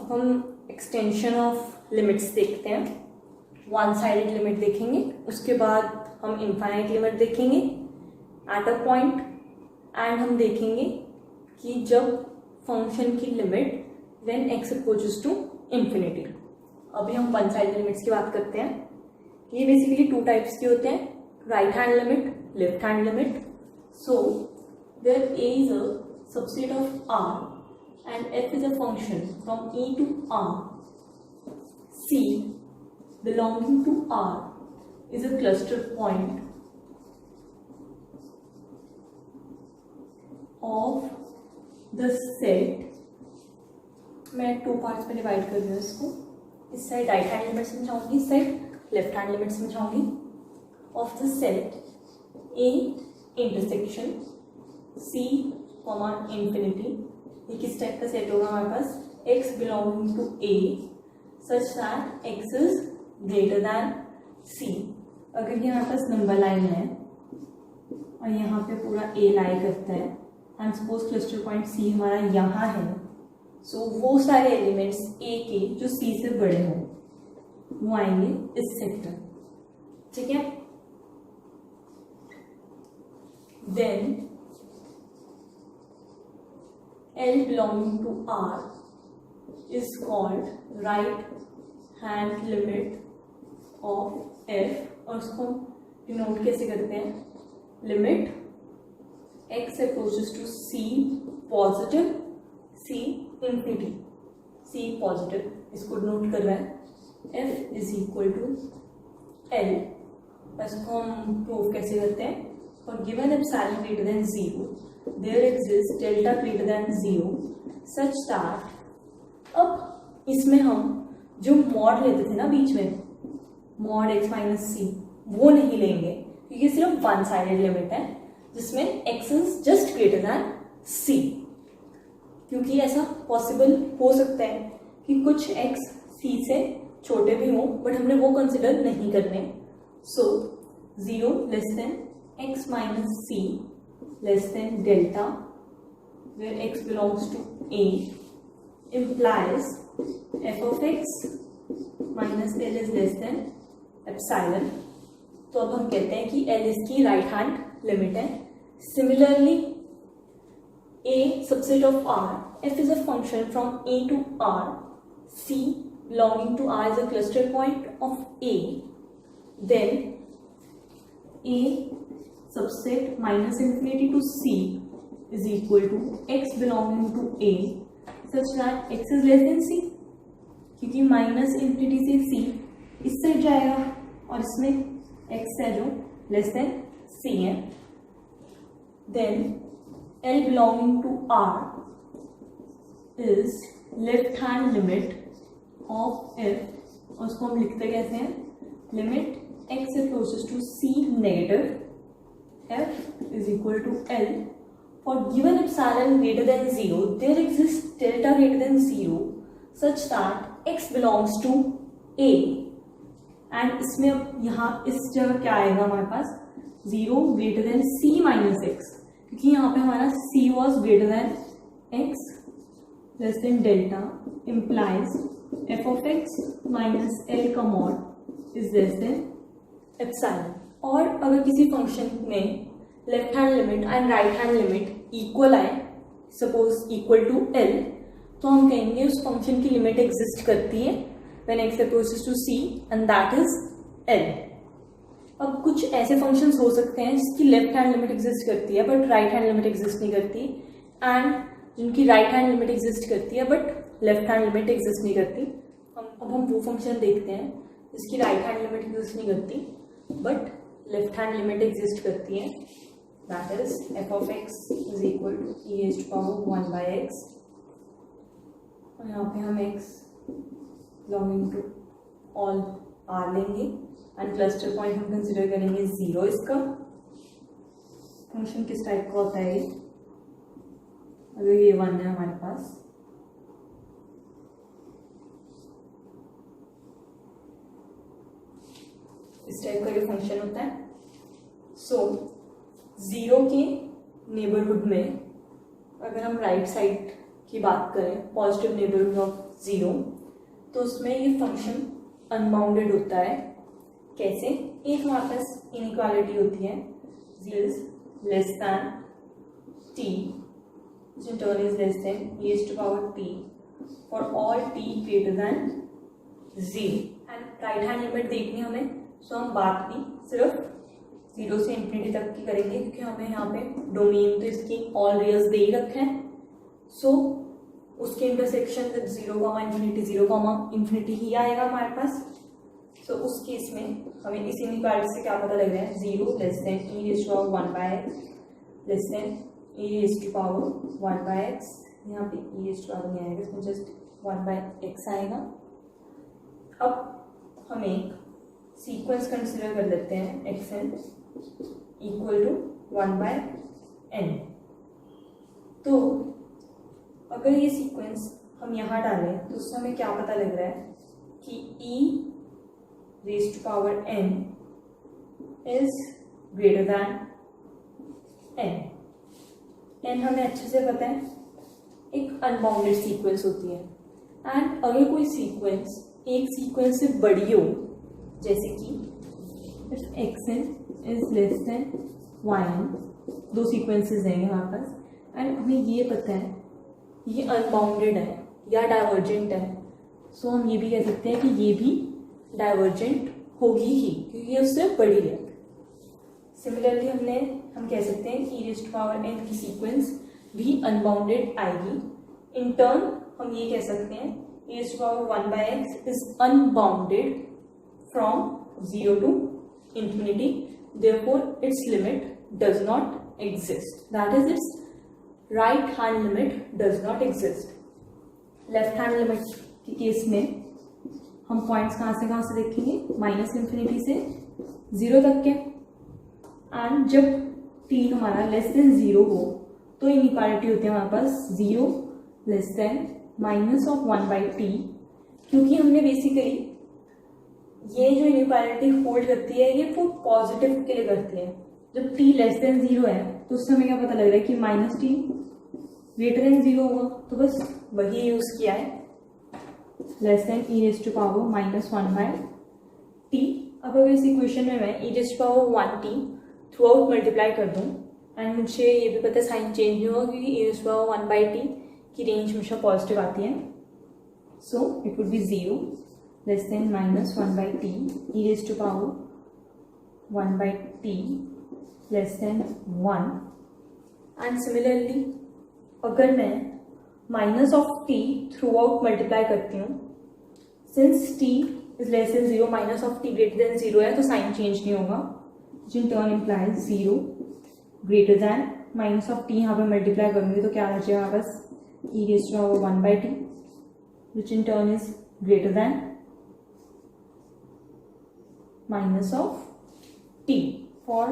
अब हम extension of limits देखते हैं। वन साइडेड लिमिट देखेंगे, उसके बाद हम इनफाइनाइट लिमिट देखेंगे एट अ पॉइंट, एंड हम देखेंगे कि जब फंक्शन की limit when x approaches to infinity. अभी हम वन साइडेड लिमिट्स की बात करते हैं। ये बेसिकली टू टाइप्स के होते हैं, right hand limit, left hand limit. So there A is a subset of R and f is a function from E to R. C belonging to R is a cluster point of the set. मैं two parts में divide कर रही हूँ इसको। इस side right hand limit समझाऊंगी, इस side left hand limit समझाऊंगी। Of the set A intersection C comma infinity. ये किस टाइप का सेट होगा हमारे पास? x belonging to A such that x is greater than C। अगर ये हमारे पास नंबर लाइन है और यहाँ पे पूरा A लाई करता है and suppose cluster point C हमारा यहाँ है, सो वो सारे एलिमेंट्स A के जो C से बड़े हों वो आएंगे इस सेक्टर, ठीक है। Then L belonging to R is called right hand limit of f, और उसको डिनोट कैसे करते हैं? Limit x approaches to C positive, C infinity, C positive, इसको डिनोट कर रहा है f is equal to L। इसको हम प्रूव कैसे करते हैं? For given epsilon greater than 0 there exists delta greater than 0 such that, अब इसमें हम जो मॉड लेते थे ना बीच में, मॉड x माइनस सी, वो नहीं लेंगे क्योंकि सिर्फ वन साइडेड लिमिट है जिसमें x is just greater than c। क्योंकि ऐसा पॉसिबल हो सकता है कि कुछ x c से छोटे भी हों, बट हमने वो कंसिडर नहीं करने। सो 0 less then x minus C less than delta where x belongs to A implies f of x minus L is less than epsilon। तो अब हम कहते हैं कि L इसकी राइट हैंड लिमिट है। Similarly A subset of R, f is a function from A to R, C belonging to R is a cluster point of A, then A subset minus infinity to C is equal to x belonging to A such that x is less than C, क्योंकि माइनस इंफिनिटी से C इस side जाएगा और इसमें x है जो लेस देन C है। Then L belonging to R is left hand limit of f, और उसको हम लिखते कैसे हैं? Limit x approaches to C negative f is equal to L for given epsilon greater than 0 there exists delta greater than 0 such that x belongs to A, and इसमें अब यहाँ इस जगह क्या आएगा हमारे पास? 0 greater than C minus x, क्योंकि यहाँ पे हमारा C was greater than x less than delta implies f of x minus L का mod is less than epsilon। और अगर किसी फंक्शन में left hand limit and right hand limit equal आए, सपोज इक्वल टू L, तो हम कहेंगे उस फंक्शन की लिमिट एग्जिस्ट करती है when x approaches to C and that is L। अब कुछ ऐसे फंक्शंस हो सकते हैं जिसकी लेफ्ट हैंड लिमिट एग्जिस्ट करती है but right hand limit exist नहीं करती, एंड जिनकी राइट हैंड लिमिट एग्जिस्ट करती है but left hand limit exist नहीं करती। अब हम वो फंक्शन देखते हैं जिसकी राइट हैंड लिमिट एग्जिस्ट नहीं करती but left hand limit exist करती है, that is f of x is equal to e raised to power 1 by x, और यहाँ पे हम x belonging to all r लेंगे एंड क्लस्टर पॉइंट हम कंसिडर करेंगे 0। इसका फंक्शन किस टाइप का होता है? अगर ये 1 है हमारे पास, इस टाइप का जो फंक्शन होता है। सो 0 के नेबरहुड में अगर हम राइट साइड की बात करें, पॉजिटिव नेबरहुड ऑफ 0, तो उसमें ये फंक्शन अनबाउंडेड होता है। कैसे? एक हमारे पास इनइक्वालिटी होती है, is less than t, which in turn is less than e raised to power t for all t greater than 0। And right hand limit देखनी हमें, सो हम बात भी सिर्फ 0 से इन्फिनिटी तक की करेंगे, क्योंकि हमें यहाँ पे डोमेन तो इसकी ऑल रियल्स दे ही रखे हैं। सो उसके इंटरसेक्शन विद 0, इन्फिनिटी ही आएगा हमारे पास। सो उस केस में हमें इस इनइक्वालिटी से क्या पता लग रहा है, 0 less then e raised to power 1/x less than e raised to power 1/x। यहाँ पे e raised to power नहीं आएगा, इसमें जस्ट 1/x आएगा। अब हम एक सीक्वेंस कंसिडर कर लेते हैं, xn इक्वल टू 1/n। तो अगर ये सीक्वेंस हम यहाँ डालें तो उससे हमें क्या पता लग रहा है कि e raised to power n is greater than n। n हमें अच्छे से पता है एक अनबाउंडेड सीक्वेंस होती है। एंड अगर कोई सीक्वेंस एक सीक्वेंस से बड़ी हो, जैसे कि if xn is less than yn, दो सीक्वेंसेस हैं हमारे पास, एंड हमें ये पता है ये अनबाउंडेड है या डाइवर्जेंट है, सो हम ये भी कह सकते हैं कि ये भी डाइवर्जेंट होगी ही, क्योंकि ये उससे बड़ी है। सिमिलरली हम कह सकते हैं कि e raised to power n की सीक्वेंस भी अनबाउंडेड आएगी। इन टर्न हम ये कह सकते हैं e raised to power 1/x is unbounded from 0 to infinity, therefore its limit does not exist, that is its right hand limit does not exist। Left hand limit के case में हम points कहाँ से देखेंगे, -∞ से 0 तक के। एंड जब t हमारा लेस देन 0 हो तो इनइक्वालिटी होती है हमारे पास 0 लेस देन -1/t, क्योंकि हमने बेसिकली ये जो इनइक्वालिटी होल्ड करती है ये वो पॉजिटिव के लिए करती है। जब t लेस देन 0 है तो उससे हमें क्या पता लग रहा है कि -t ग्रेटर देन 0 होगा, तो बस वही यूज किया है, less than e raised to power -1/t। अब अगर इस इक्वेशन में मैं e raised to power 1t through out multiply कर दूँ, एंड मुझे ये भी पता है साइन चेंज नहीं होगा, क्योंकि e raised to power 1/t की रेंज हमेशा पॉजिटिव आती है। So it would be 0 less than -1/t e raised to power 1/t less than 1। And similarly अगर मैं minus of t throughout multiply करती हूँ, since t is less than 0 minus of t greater than 0 है, तो sign change नहीं होगा, जिन turn implies 0 greater than minus of t। यहाँ पे मल्टीप्लाई करूँगी तो क्या बचेगा हमारे पास e raised to power 1/t, which in turn is greater than minus of t for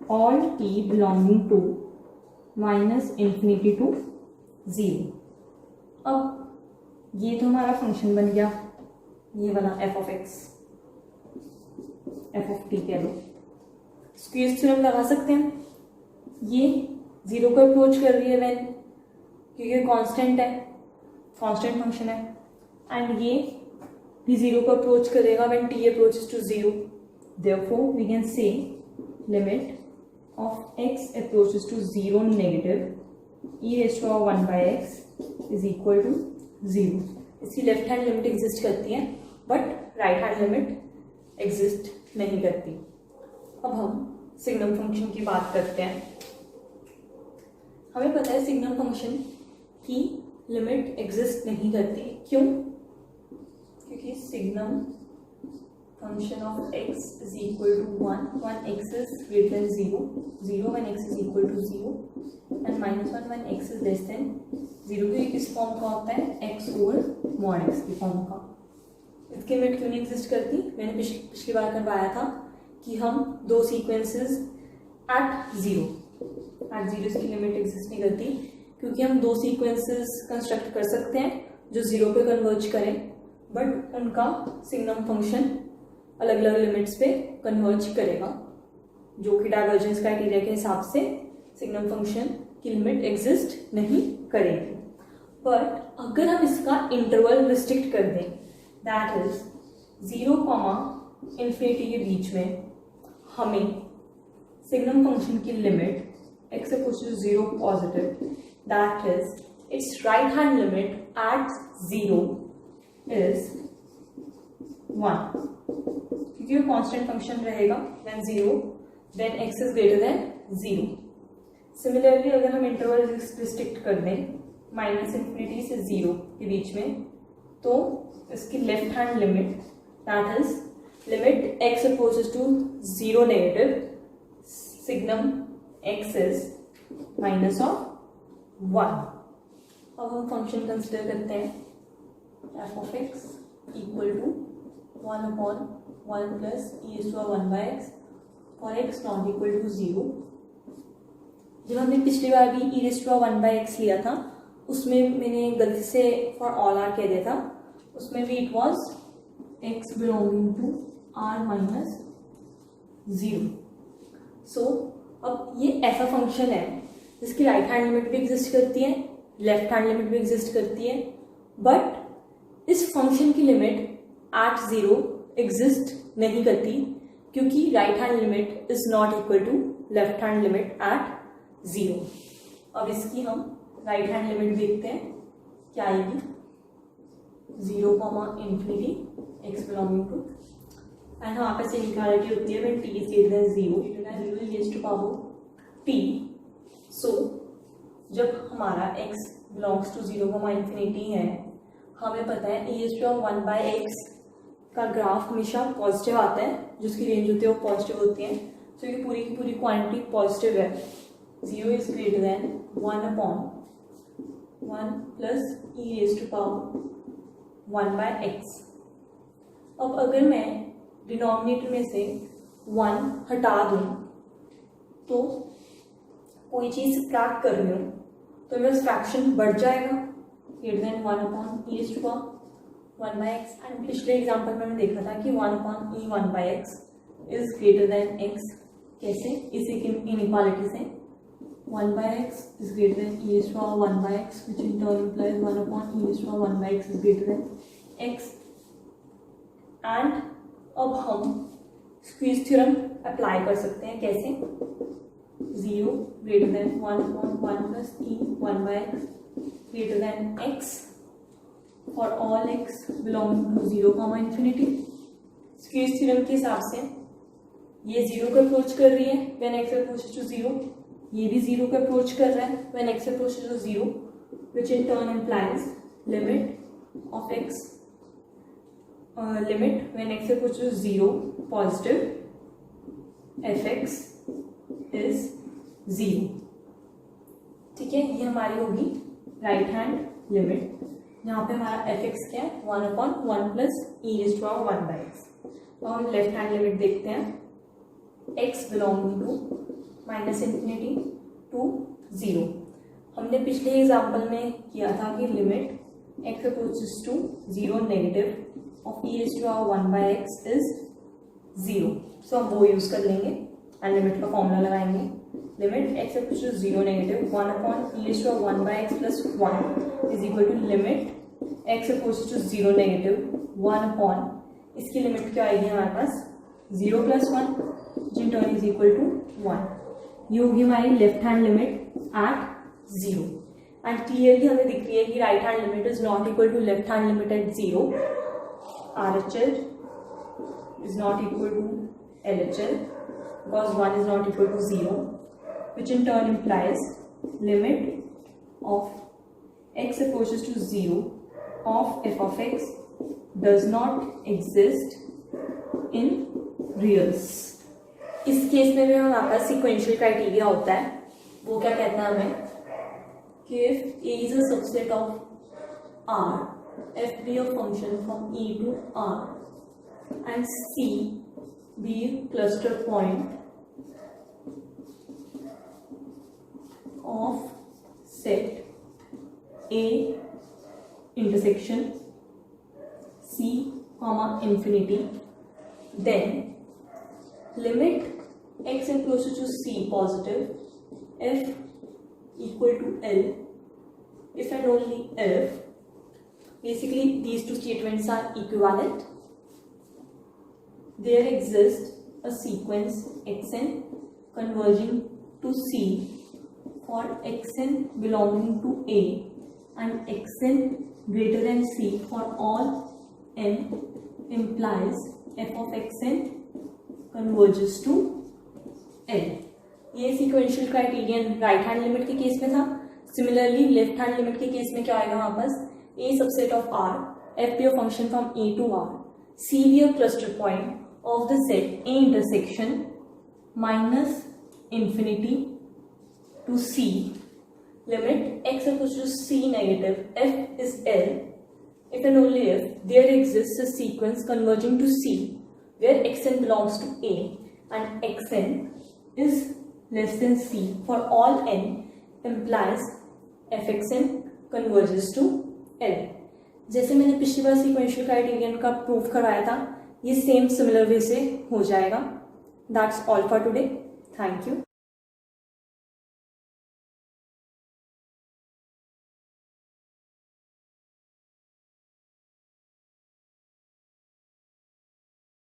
all t belonging to -∞ to 0। अब ये तो हमारा फंक्शन बन गया, ये वाला f of x, f of t कह लो। स्क्वीज थ्योरम लगा सकते हैं, ये 0 को अप्रोच कर रही है व्हेन, क्योंकि कांस्टेंट है, कांस्टेंट फंक्शन है, एंड ये भी 0 को अप्रोच करेगा when t approaches to 0। Therefore we can say limit of x approaches to 0 negative e raised to power 1/x is equal to 0। इसकी लेफ्ट हैंड लिमिट एग्जिस्ट करती है but right hand limit exist नहीं करती। अब हम signum function की बात करते हैं। हमें पता है सिग्नम फंक्शन की लिमिट एग्जिस्ट नहीं करती, क्यों? क्योंकि signum function of x is equal to 1 when x is greater than 0, 0 when x is equal to 0, and -1 when x is less than 0। तो इस फॉर्म का होता है x ओवर mod x की फॉर्म का। इसकी लिमिट क्यों नहीं एग्जिस्ट करती? मैंने पिछली बार करवाया था कि हम दो सीक्वेंसेस एट 0 इसकी लिमिट एग्जिस्ट नहीं करती, क्योंकि हम दो सीक्वेंसेस कंस्ट्रक्ट कर सकते हैं जो 0 पे कन्वर्ज करें, बट उनका सिग्नम फंक्शन अलग अलग लिमिट्स पे कन्वर्ज करेगा, जो कि डाइवर्जेंस क्राइटेरिया के हिसाब से सिग्नम फंक्शन की लिमिट एग्जिस्ट नहीं करेगी। बट अगर हम इसका इंटरवल रिस्ट्रिक्ट कर दें, दैट इज 0, इन्फिनिटी के बीच में, हमें सिग्नम फंक्शन की limit x approaches 0 positive, that is it's right hand limit at 0 is 1, क्योंकि वो कांस्टेंट फंक्शन रहेगा then 0, then x is greater than 0. Similarly अगर हम इंटरवल रिस्ट्रिक्ट कर दें -इन्फिनिटी से 0 के बीच में, तो इसकी left hand limit that is limit x approaches to 0 negative, signum x is -1. अब हम फंक्शन कंसिडर करते हैं f of x equal to 1/1 plus e⁻1/x और x नॉट इक्वल टू 0. जब हमने पिछली बार भी e⁻1/x लिया था, उसमें मैंने गलती से फॉर ऑल आर कह दिया था, उसमें भी it was x belonging to r -0. So अब ये ऐसा फंक्शन है जिसकी राइट हैंड लिमिट भी एग्जिस्ट करती है, लेफ्ट हैंड लिमिट भी एग्जिस्ट करती है, बट इस फंक्शन की लिमिट एट 0 एग्जिस्ट नहीं करती, क्योंकि right hand limit is not equal to left hand limit at 0. अब इसकी हम राइट हैंड लिमिट देखते हैं क्या आएगी. 0, infinity x belonging to, and वहाँ पे से इनइक्वालिटी होती है when t is greater than 0 e to power t. So जब हमारा x बिलोंग्स टू 0, इन्फिनिटी है, हमें पता है e⁻1/x का ग्राफ हमेशा पॉजिटिव आता है, जिसकी रेंज होती है वो पॉजिटिव होती है. तो ये पूरी की पूरी क्वांटिटी पॉजिटिव है. 0 is greater then 1/1 plus e⁻1/x. अब अगर मैं डिनोमिनेटर में से 1 हटा दूं, तो कोई चीज़ सब्ट्रैक्ट कर रही हूँ तो मेरा फ्रैक्शन बढ़ जाएगा, ग्रेटर देन 1/e⁻1/x. एंड पिछले एग्जाम्पल में मैंने देखा था कि 1/e1/x is greater then x. कैसे? इसी इनइक्वालिटी से 1/x is greater than e⁻1/x, which in turn implies 1/e⁻1/x is greater than x. And अब हम स्क्वीज थ्योरम अप्लाई कर सकते हैं. कैसे? 0 greater than 1/1 plus e1/x greater than x for all x belonging to 0, infinity. Squeeze theorem के हिसाब से ये 0 को अप्रोच कर रही है when x approaches to 0, ये भी 0 को अप्रोच कर रहा है when x approaches to 0, which in turn implies limit of x limit when x approaches to 0 positive fx is 0. ठीक है, ये हमारी होगी राइट हैंड लिमिट. यहाँ पे हमारा fx क्या है? 1/1 प्लस e⁻1/x. तो हम लेफ्ट हैंड लिमिट देखते हैं. x belonging to -infinity to 0. हमने पिछले एग्जाम्पल में किया था कि limit x approaches to 0 negative of e⁻1/x is 0. So हम वो यूज कर लेंगे एंड लिमिट का फॉर्मूला लगाएंगे. Limit x approaches to 0 negative 1/e⁻1/x plus 1 is equal to limit x approaches to 0 negative 1/, इसकी लिमिट क्या आएगी हमारे पास? 0 प्लस 1 जिन टर्न इज इक्वल टू 1. ये होगी हमारी left hand limit at 0. And clearly हमें दिख रही है कि right hand limit is not equal to left hand limit at 0. RHL is not equal to LHL because 1 is not equal to 0, which in turn implies limit of x approaches to 0 of f of x does not exist in reals. इस case में भी हमारे पास sequential criteria होता है. वो क्या कहता है हमें कि if a is a subset of R, f be a function from E to R and C be a cluster point of set A intersection C, infinity, then limit x approaches to C positive f equal to L if and only if basically these two statements are equivalent, there exists a sequence xn converging to C for xn belonging to A and xn greater than C for all n implies f of xn converges to L. ये sequential criterion right hand limit के case में था. Similarly left hand limit के case में क्या आएगा वापस, A subset of R, f be a function from A to R, C be a cluster point of the set A intersection minus infinity to C, limit x equals to C negative, f is L, if and only if there exists a sequence converging to C where xn belongs to A and xn is less than C for all n implies fxn converges to L. जैसे मैंने पिछली बार sequential criterion का proof कराया था, ये same similar way से हो जाएगा. That's all for today. Thank you.